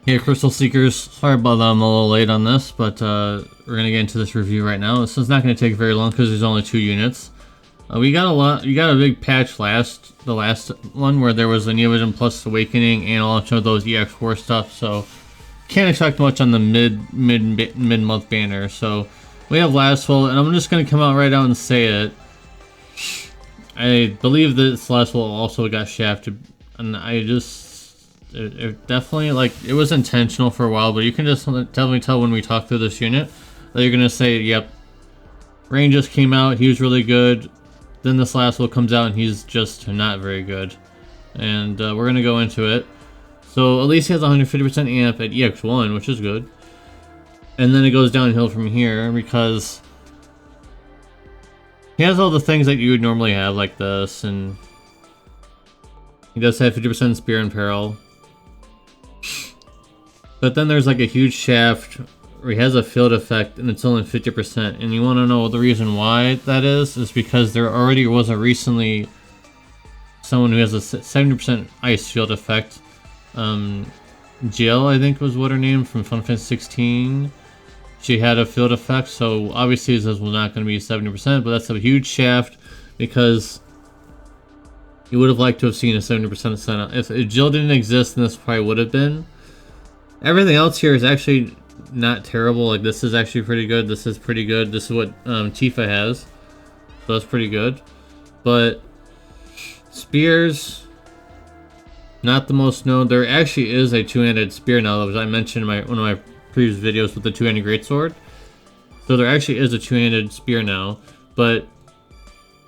Hey, Crystal Seekers. Sorry about that, I'm a little late on this, but we're gonna get into this review right now. This is not gonna take very long because there's only 2 units. We got a lot. You got a big patch the last one where there was a Neovision Plus Awakening and a bunch of those EX4 stuff. So can't expect much on the mid month banner. So we have Lasswell, and I'm just gonna come out right out and say it. I believe this Lasswell also got shafted, and I just. It definitely, like, it was intentional for a while, but you can just tell when we talk through this unit that you're gonna say, yep, Rain just came out, he was really good, then this last one comes out and he's just not very good. And we're gonna go into it. So at least he has 150% amp at EX1, which is good. And then it goes downhill from here because he has all the things that you would normally have, like this, and he does have 50% spear and peril. But then there's like a huge shaft where he has a field effect and it's only 50%. And you want to know the reason why that is because there already was a recently someone who has a 70% ice field effect. Jill, I think was what her name, from Final Fantasy 16. She had a field effect, so obviously this was not going to be 70%, but that's a huge shaft because you would have liked to have seen a 70% set. If Jill didn't exist, then this probably would have been. Everything else here is actually not terrible. Like, this is actually pretty good. This is pretty good. This is what Tifa has, so that's pretty good. But spears, not the most known. There actually is a two-handed spear now, as I mentioned in one of my previous videos with the two-handed greatsword. So there actually is a two-handed spear now, but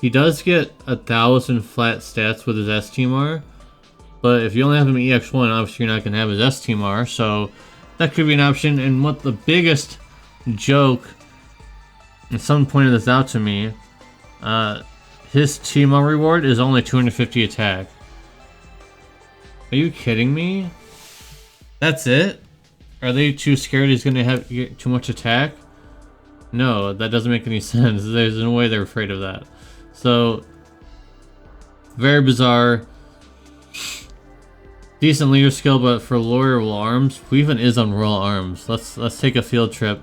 he does get 1,000 flat stats with his STMR. But if you only have him at EX1, obviously you're not going to have his STMR, so that could be an option. And what the biggest joke, and someone pointed this out to me, his TMR reward is only 250 attack. Are you kidding me? That's it? Are they too scared he's going to have too much attack? No, that doesn't make any sense. There's no way they're afraid of that. So, very bizarre. Decent leader skill, but for Royal Arms, who even is on Royal Arms? Let's take a field trip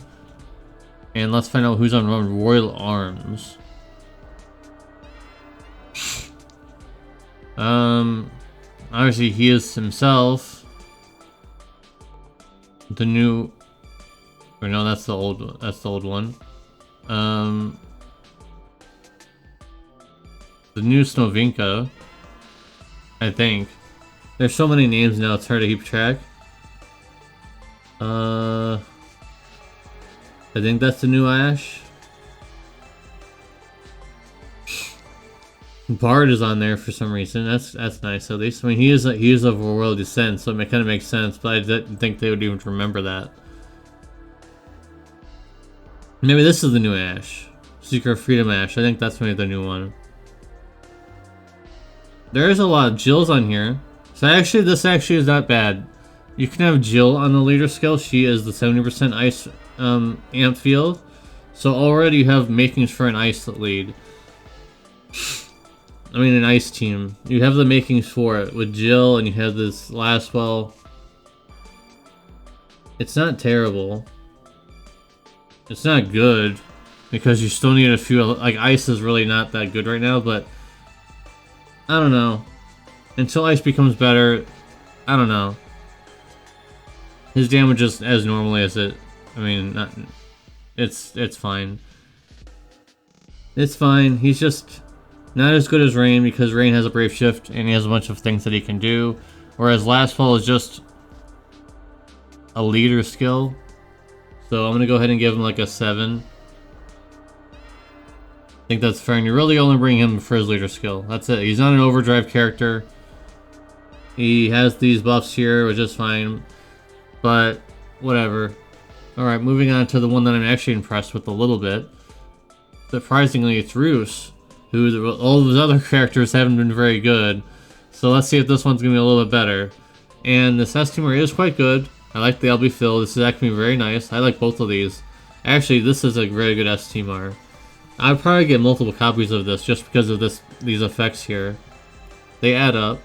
and let's find out who's on Royal Arms. Obviously he is himself. The new, or no, that's the old. That's the old one. The new Snovinka, I think. There's so many names now, it's hard to keep track. I think that's the new Ash. Bard is on there for some reason. That's nice at least. I mean, he is of royal descent, so it kind of makes sense. But I didn't think they would even remember that. Maybe this is the new Ash, Seeker of Freedom Ash. I think that's maybe the new one. There is a lot of Jills on here. So actually, this actually is not bad. You can have Jill on the leader skill. She is the 70% ice amp field. So already you have makings for an ice lead. I mean, an ice team. You have the makings for it with Jill, and you have this Lasswell. It's not terrible. It's not good because you still need a few. Like, ice is really not that good right now, but I don't know. Until ice becomes better, I don't know. His damage is as normally as it. I mean, not. It's fine. It's fine. He's just not as good as Rain because Rain has a brave shift and he has a bunch of things that he can do, whereas Lasswell is just a leader skill. So I'm gonna go ahead and give him like a 7. I think that's fair, and you really only bring him for his leader skill. That's it. He's not an overdrive character. He has these buffs here, which is fine, but whatever. Alright, moving on to the one that I'm actually impressed with a little bit. Surprisingly, it's Roose, who all of his other characters haven't been very good. So let's see if this one's going to be a little bit better. And this STMR is quite good. I like the LB fill. This is actually very nice. I like both of these. Actually, this is a very good STMR. I'd probably get multiple copies of this just because of these effects here. They add up.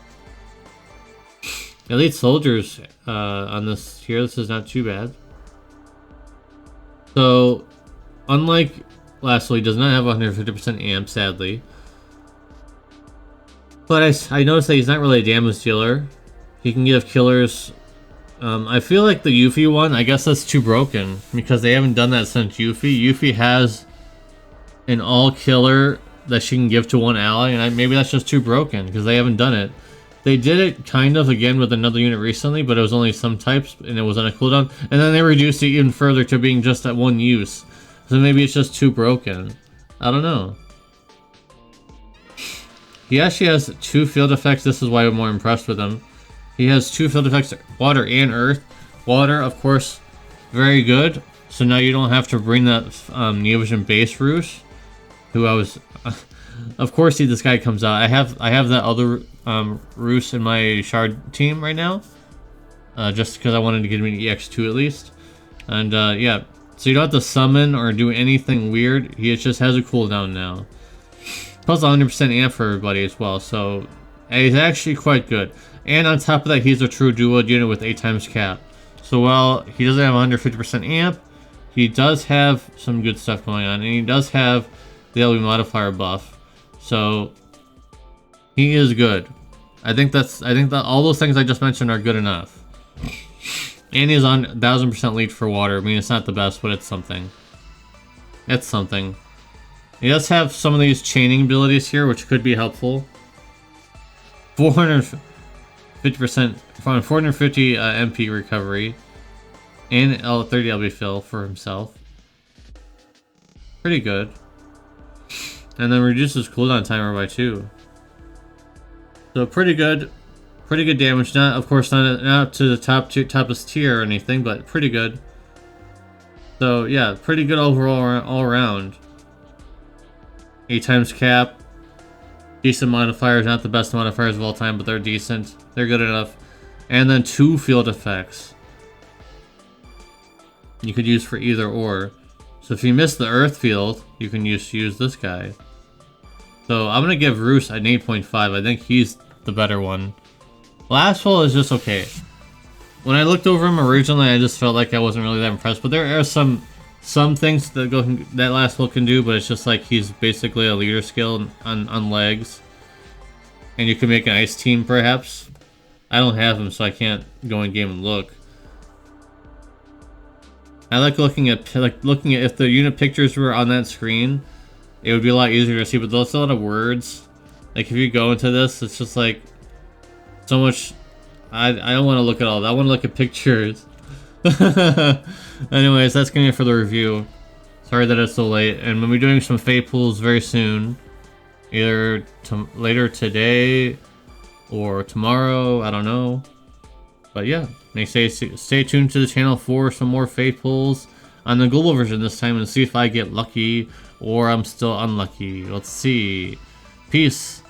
Elite soldiers on this here. This is not too bad. So, unlike Lasswell, he does not have 150% amp, sadly. But I noticed that he's not really a damage dealer. He can give killers. I feel like the Yuffie one, I guess that's too broken because they haven't done that since Yuffie. Yuffie has an all killer that she can give to one ally, and maybe that's just too broken because they haven't done it. They did it kind of again with another unit recently, but it was only some types and it was on a cooldown, and then they reduced it even further to being just at one use. So maybe it's just too broken. I don't know. He actually has 2 field effects. This is why I'm more impressed with him. He has 2 field effects, water and earth. Water, of course, very good. So now you don't have to bring that Neovision base Roose, who I was... of course, this guy comes out. I have that other Roose in my shard team right now, just because I wanted to get him an EX2 at least. And yeah, so you don't have to summon or do anything weird. He just has a cooldown now. Plus 100% amp for everybody as well, so he's actually quite good. And on top of that, he's a true duo unit with 8 times cap. So while he doesn't have 150% amp, he does have some good stuff going on, and he does have the LB modifier buff. So he is good. I think that all those things I just mentioned are good enough. And he's on 1000% lead for water. I mean, it's not the best, but it's something. It's something. He does have some of these chaining abilities here, which could be helpful. 450%, 450 MP recovery, and 30 LB fill for himself. Pretty good. And then reduces cooldown timer by 2. So pretty good damage. Not, of course, not to the topless tier or anything, but pretty good. So yeah, pretty good overall all around. 8 times cap. Decent modifiers, not the best modifiers of all time, but they're decent. They're good enough. And then 2 field effects. You could use for either or. So if you miss the earth field, you can use this guy. So I'm gonna give Roose an 8.5. I think he's the better one. Lasswell is just okay. When I looked over him originally, I just felt like I wasn't really that impressed. But there are some things that Lasswell can do, but it's just like he's basically a leader skill on legs. And you can make an ice team, perhaps. I don't have him, so I can't go in game and look. I like looking at if the unit pictures were on that screen, it would be a lot easier to see. But there's a lot of words. Like if you go into this, it's just like so much. I don't want to look at all that. I want to look at pictures. Anyways, that's gonna be it for the review. Sorry that it's so late, and we'll be doing some fate pools very soon, either later today or tomorrow. I don't know, but yeah, stay tuned to the channel for some more fate pools on the global version this time, and see if I get lucky or I'm still unlucky. Let's see. Peace.